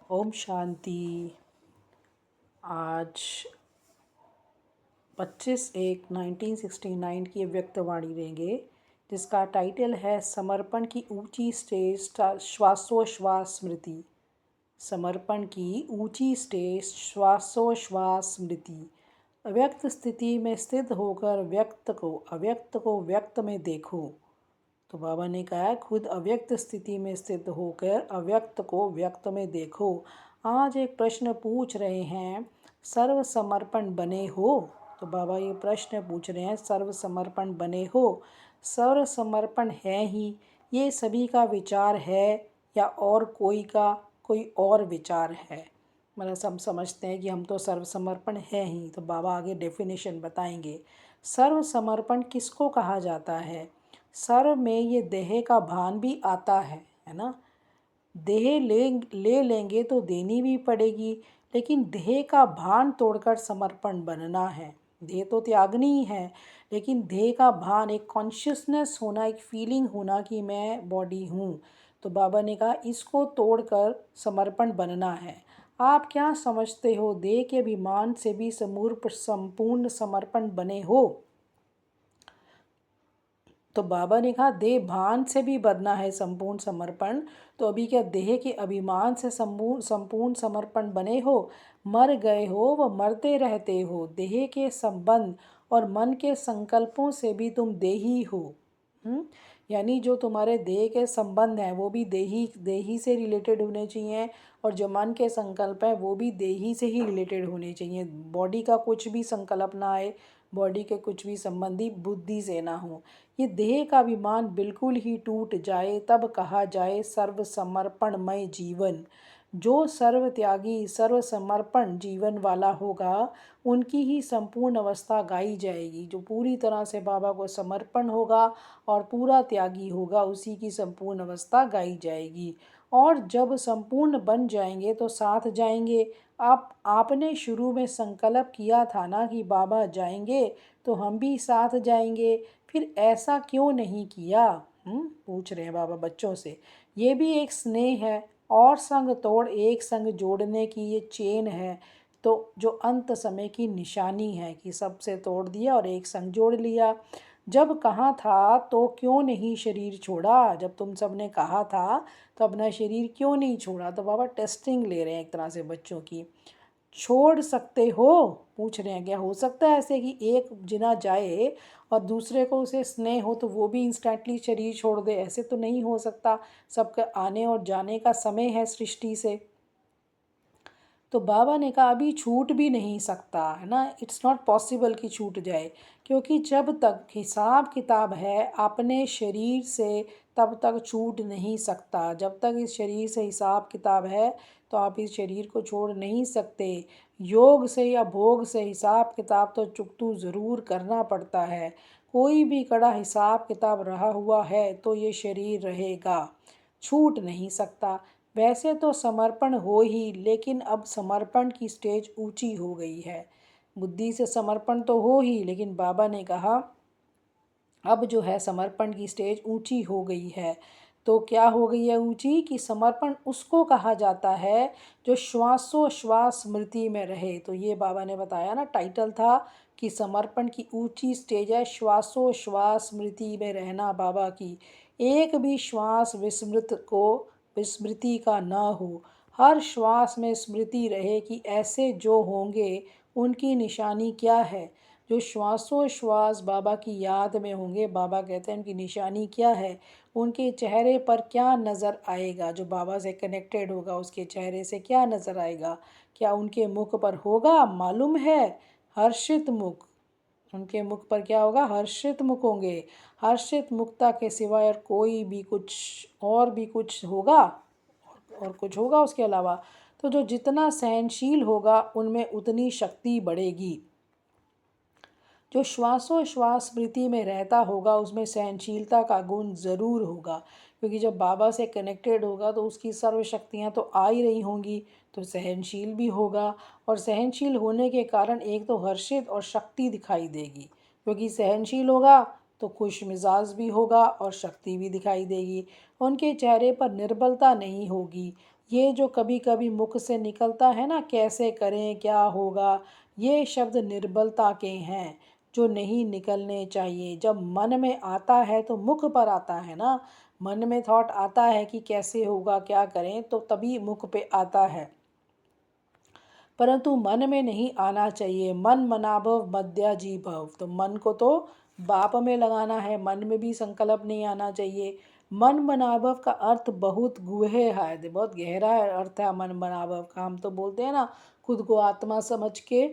ओम शांति। आज 25/1/1969 की व्यक्तवाणी देंगे जिसका टाइटल है समर्पण की ऊंची स्टेज श्वासोश्वास स्मृति। समर्पण की ऊंची स्टेज श्वासोश्वास स्मृति। अव्यक्त स्थिति में स्थित होकर अव्यक्त को व्यक्त में देखो। तो बाबा ने कहा खुद अव्यक्त स्थिति में स्थित होकर अव्यक्त को व्यक्त में देखो। आज एक प्रश्न पूछ रहे हैं, सर्व समर्पण बने हो? तो बाबा ये प्रश्न पूछ रहे हैं, सर्व समर्पण बने हो? सर्व समर्पण है ही, ये सभी का विचार है या और कोई और विचार है? मतलब सब समझते हैं कि हम तो सर्व समर्पण है ही। तो बाबा आगे डेफिनेशन बताएंगे। सर्व समर्पण किसको कहा जाता है? सर्व में ये देह का भान भी आता है ना। देह ले लेंगे तो देनी भी पड़ेगी, लेकिन देह का भान तोड़कर समर्पण बनना है। देह तो त्यागनी ही है, लेकिन देह का भान, एक कॉन्शियसनेस होना, एक फीलिंग होना कि मैं बॉडी हूँ। तो बाबा ने कहा इसको तोड़कर समर्पण बनना है। आप क्या समझते हो, देह के अभिमान से भी संपूर्ण समर्पण बने हो? तो बाबा ने कहा देह भान से भी बनना है संपूर्ण समर्पण। तो अभी क्या देह के अभिमान से संपूर्ण समर्पण बने हो? मर गए हो व मरते रहते हो। देह के संबंध और मन के संकल्पों से भी तुम देही हो। यानी जो तुम्हारे देह के संबंध हैं वो भी देही से रिलेटेड होने चाहिए, और जो मन के संकल्प हैं वो भी देही से ही रिलेटेड होने चाहिए। बॉडी का कुछ भी संकल्प ना आए, बॉडी के कुछ भी संबंधी बुद्धि से ना हो। ये देह का अभिमान बिल्कुल ही टूट जाए तब कहा जाए सर्व समर्पणमय जीवन। जो सर्व त्यागी सर्व समर्पण जीवन वाला होगा उनकी ही संपूर्ण अवस्था गाई जाएगी। जो पूरी तरह से बाबा को समर्पण होगा और पूरा त्यागी होगा, उसी की संपूर्ण अवस्था गाई जाएगी। और जब संपूर्ण बन जाएंगे तो साथ जाएंगे। आपने शुरू में संकल्प किया था ना कि बाबा जाएंगे तो हम भी साथ जाएंगे, फिर ऐसा क्यों नहीं किया? पूछ रहे हैं बाबा बच्चों से। ये भी एक स्नेह है, और संग तोड़ एक संग जोड़ने की ये चेन है। तो जो अंत समय की निशानी है कि सबसे तोड़ दिया और एक संग जोड़ लिया। जब कहा था तो क्यों नहीं शरीर छोड़ा? जब तुम सब ने कहा था तो अपना शरीर क्यों नहीं छोड़ा? तो बाबा टेस्टिंग ले रहे हैं एक तरह से बच्चों की। छोड़ सकते हो? पूछ रहे हैं क्या हो सकता है ऐसे कि एक जिना जाए और दूसरे को उसे स्नेह हो तो वो भी इंस्टेंटली शरीर छोड़ दे? ऐसे तो नहीं हो सकता। सबका आने और जाने का समय है सृष्टि से। तो बाबा ने कहा अभी छूट भी नहीं सकता है ना, इट्स नॉट पॉसिबल कि छूट जाए, क्योंकि जब तक हिसाब किताब है अपने शरीर से तब तक छूट नहीं सकता। जब तक इस शरीर से हिसाब किताब है तो आप इस शरीर को छोड़ नहीं सकते। योग से या भोग से हिसाब किताब तो चुकतू ज़रूर करना पड़ता है। कोई भी कड़ा हिसाब किताब रहा हुआ है तो ये शरीर रहेगा, छूट नहीं सकता। वैसे तो समर्पण हो ही, लेकिन अब समर्पण की स्टेज ऊंची हो गई है। बुद्धि से समर्पण तो हो ही, लेकिन बाबा ने कहा अब जो है समर्पण की स्टेज ऊंची हो गई है। तो क्या हो गई है ऊंची? कि समर्पण उसको कहा जाता है जो श्वासोश्वास स्मृति में रहे। तो ये बाबा ने बताया ना, टाइटल था कि समर्पण की ऊंची स्टेज है श्वासोश्वास स्मृति में रहना बाबा की। एक भी श्वास विस्मृति का ना हो। हर श्वास में स्मृति रहे कि ऐसे जो होंगे उनकी निशानी क्या है। जो श्वासोश्वास बाबा की याद में होंगे, बाबा कहते हैं उनकी निशानी क्या है, उनके चेहरे पर क्या नज़र आएगा। जो बाबा से कनेक्टेड होगा उसके चेहरे से क्या नज़र आएगा? क्या उनके मुख पर होगा? मालूम है, हर्षित मुख। उनके मुख पर क्या होगा? हर्षित मुख होंगे। हर्षित मुक्ता के सिवाय और भी कुछ होगा, और कुछ होगा उसके अलावा? तो जो जितना सहनशील होगा उनमें उतनी शक्ति बढ़ेगी। जो श्वासोश्वास स्मृति में रहता होगा उसमें सहनशीलता का गुण ज़रूर होगा, क्योंकि जब बाबा से कनेक्टेड होगा तो उसकी सर्व शक्तियाँ तो आ ही रही होंगी, तो सहनशील भी होगा। और सहनशील होने के कारण एक तो हर्षित और शक्ति दिखाई देगी, क्योंकि सहनशील होगा तो खुश मिजाज भी होगा और शक्ति भी दिखाई देगी। उनके चेहरे पर निर्बलता नहीं होगी, ये जो कभी कभी मुख से निकलता है ना, कैसे करें, क्या होगा, ये शब्द निर्बलता के हैं जो नहीं निकलने चाहिए। जब मन में आता है तो मुख पर आता है ना, मन में थॉट आता है कि कैसे होगा, क्या करें, तो तभी मुख पे आता है, परंतु मन में नहीं आना चाहिए। मन मनाभव मद्या जी भव, तो मन को तो बाप में लगाना है, मन में भी संकल्प नहीं आना चाहिए। मन मनाभव का अर्थ बहुत गूढ़े है, बहुत गहरा अर्थ है मन मनाभव का। हम तो बोलते हैं ना, खुद को आत्मा समझ के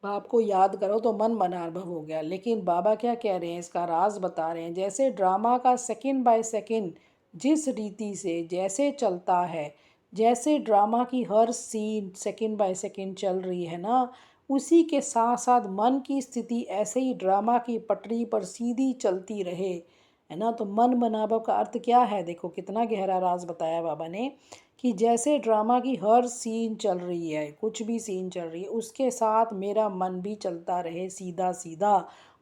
बाप को याद करो तो मन मनाभव हो गया। लेकिन बाबा क्या कह रहे हैं, इसका राज बता रहे हैं। जैसे ड्रामा का सेकंड बाय सेकंड जिस रीति से जैसे चलता है, जैसे ड्रामा की हर सीन सेकंड बाय सेकंड चल रही है ना, उसी के साथ साथ मन की स्थिति ऐसे ही ड्रामा की पटरी पर सीधी चलती रहे, है ना। तो मन मनाभव का अर्थ क्या है, देखो कितना गहरा राज बताया बाबा ने, कि जैसे ड्रामा की हर सीन चल रही है, कुछ भी सीन चल रही है, उसके साथ मेरा मन भी चलता रहे सीधा सीधा,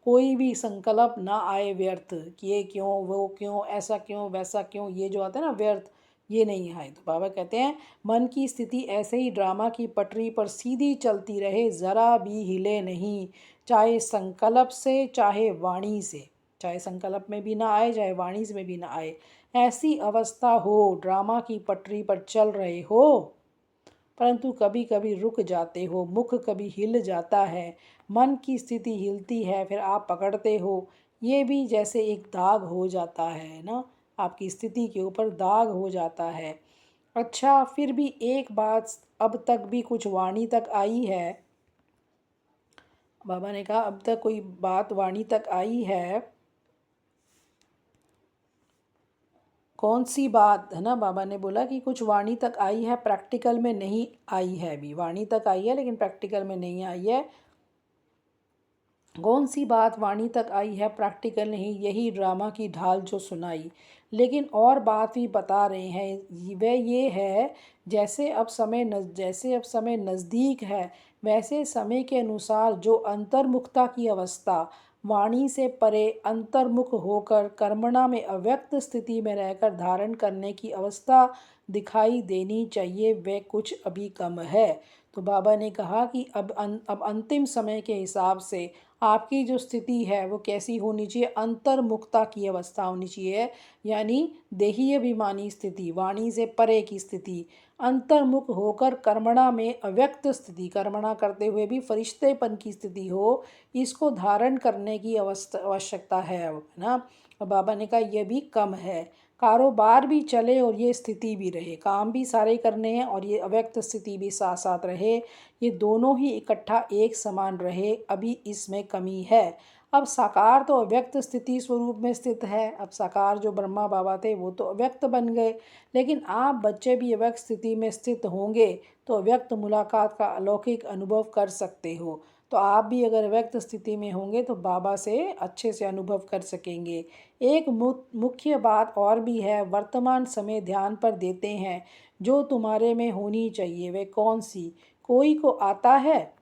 कोई भी संकल्प ना आए व्यर्थ कि ये क्यों, वो क्यों, ऐसा क्यों, वैसा क्यों, ये जो आता है ना व्यर्थ, ये नहीं आए। तो बाबा कहते हैं मन की स्थिति ऐसे ही ड्रामा की पटरी पर सीधी चलती रहे, ज़रा भी हिले नहीं, चाहे संकल्प से चाहे वाणी से, चाहे संकल्प में भी ना आए चाहे वाणी में भी ना आए, ऐसी अवस्था हो, ड्रामा की पटरी पर चल रहे हो, परंतु कभी कभी रुक जाते हो, मुख कभी हिल जाता है, मन की स्थिति हिलती है, फिर आप पकड़ते हो, ये भी जैसे एक दाग हो जाता है ना, आपकी स्थिति के ऊपर दाग हो जाता है। अच्छा, फिर भी एक बात अब तक भी कुछ वाणी तक आई है, बाबा ने कहा अब तक कोई बात वाणी तक आई है, कौन सी बात, है ना। बाबा ने बोला कि कुछ वाणी तक आई है, प्रैक्टिकल में नहीं आई है, अभी वाणी तक आई है लेकिन प्रैक्टिकल में नहीं आई है। कौन सी बात वाणी तक आई है, प्रैक्टिकल नहीं, यही ड्रामा की ढाल जो सुनाई। लेकिन और बात भी बता रहे हैं, वह ये है, जैसे अब समय नज़दीक है, वैसे समय के अनुसार जो अंतर्मुखता की अवस्था, वाणी से परे अंतर्मुख होकर कर्मणा में अव्यक्त स्थिति में रहकर धारण करने की अवस्था दिखाई देनी चाहिए, वह कुछ अभी कम है। तो बाबा ने कहा कि अब अंतिम समय के हिसाब से आपकी जो स्थिति है वो कैसी होनी चाहिए, अंतर्मुखता की अवस्था होनी चाहिए, यानी देही अभिमानी स्थिति, वाणी से परे की स्थिति, अंतर्मुख होकर कर्मणा में अव्यक्त स्थिति, कर्मणा करते हुए भी फरिश्तेपन की स्थिति हो, इसको धारण करने की आवश्यकता है अब, है ना। और बाबा ने कहा यह भी कम है, कारोबार भी चले और ये स्थिति भी रहे, काम भी सारे करने हैं और ये अव्यक्त स्थिति भी साथ साथ रहे, ये दोनों ही इकट्ठा एक समान रहे, अभी इसमें कमी है। अब साकार तो अव्यक्त स्थिति स्वरूप में स्थित है, अब साकार जो ब्रह्मा बाबा थे वो तो अव्यक्त बन गए, लेकिन आप बच्चे भी अव्यक्त स्थिति में स्थित होंगे तो अव्यक्त मुलाकात का अलौकिक अनुभव कर सकते हो। तो आप भी अगर व्यक्त स्थिति में होंगे तो बाबा से अच्छे से अनुभव कर सकेंगे। एक मुख्य बात और भी है, वर्तमान समय ध्यान पर देते हैं, जो तुम्हारे में होनी चाहिए वह कौन सी, कोई को आता है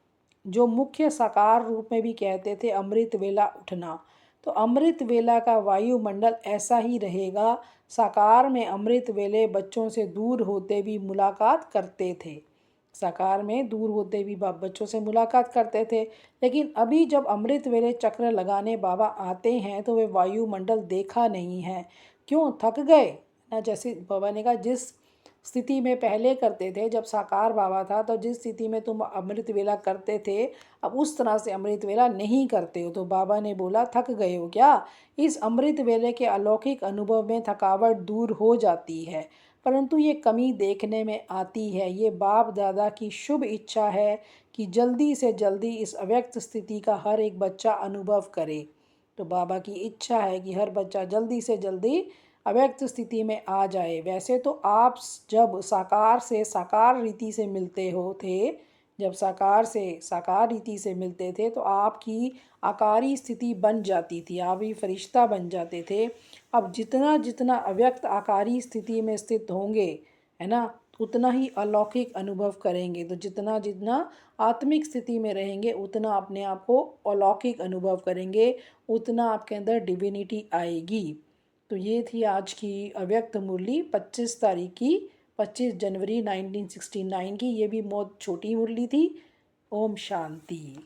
जो मुख्य साकार रूप में भी कहते थे अमृत वेला उठना, तो अमृत वेला का वायुमंडल ऐसा ही रहेगा। साकार में अमृत वेले बच्चों से दूर होते भी मुलाकात करते थे, साकार में दूर होते भी बाप बच्चों से मुलाकात करते थे, लेकिन अभी जब अमृत वेले चक्र लगाने बाबा आते हैं तो वे वायुमंडल देखा नहीं है, क्यों, थक गए ना। जैसे बाबा ने कहा जिस स्थिति में पहले करते थे जब साकार बाबा था, तो जिस स्थिति में तुम अमृत वेला करते थे अब उस तरह से अमृत वेला नहीं करते हो, तो बाबा ने बोला थक गए हो क्या। इस अमृत वेले के अलौकिक अनुभव में थकावट दूर हो जाती है, परंतु ये कमी देखने में आती है। ये बाप दादा की शुभ इच्छा है कि जल्दी से जल्दी इस अव्यक्त स्थिति का हर एक बच्चा अनुभव करे। तो बाबा की इच्छा है कि हर बच्चा जल्दी से जल्दी अव्यक्त स्थिति में आ जाए। वैसे तो आप जब साकार से साकार रीति से मिलते हो थे, जब साकार से साकार रीति से मिलते थे तो आपकी आकारी स्थिति बन जाती थी, आप भी फरिश्ता बन जाते थे। अब जितना जितना अव्यक्त आकारी स्थिति में स्थित होंगे, है ना, उतना ही अलौकिक अनुभव करेंगे। तो जितना जितना आत्मिक स्थिति में रहेंगे उतना अपने आप को अलौकिक अनुभव करेंगे, उतना आपके अंदर डिविनिटी आएगी। तो ये थी आज की अव्यक्त मुरली 25 तारीख की, 25 जनवरी 1969 की। ये भी बहुत छोटी मुरली थी। ओम शांति।